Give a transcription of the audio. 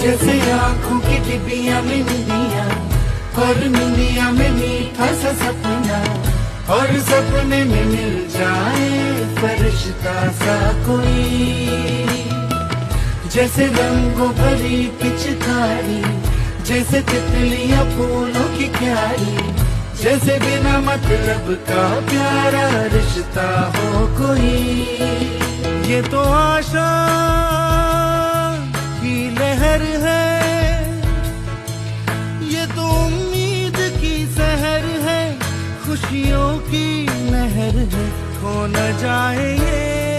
जैसे आंखों की डिबिया में निंदिया, और निंदिया में मीठा सा सपना, और सपने में मिल जाए फरिश्ता सा कोई। जैसे रंगों भरी पिचकारी, जैसे तितलियां फूलों की क्यारी, जैसे बिना मतलब का प्यारा रिश्ता हो कोई। ये तो आशा की लहर है, ये तो उम्मीद की सहर है, खुशियों की नहर है, खो न जाए ये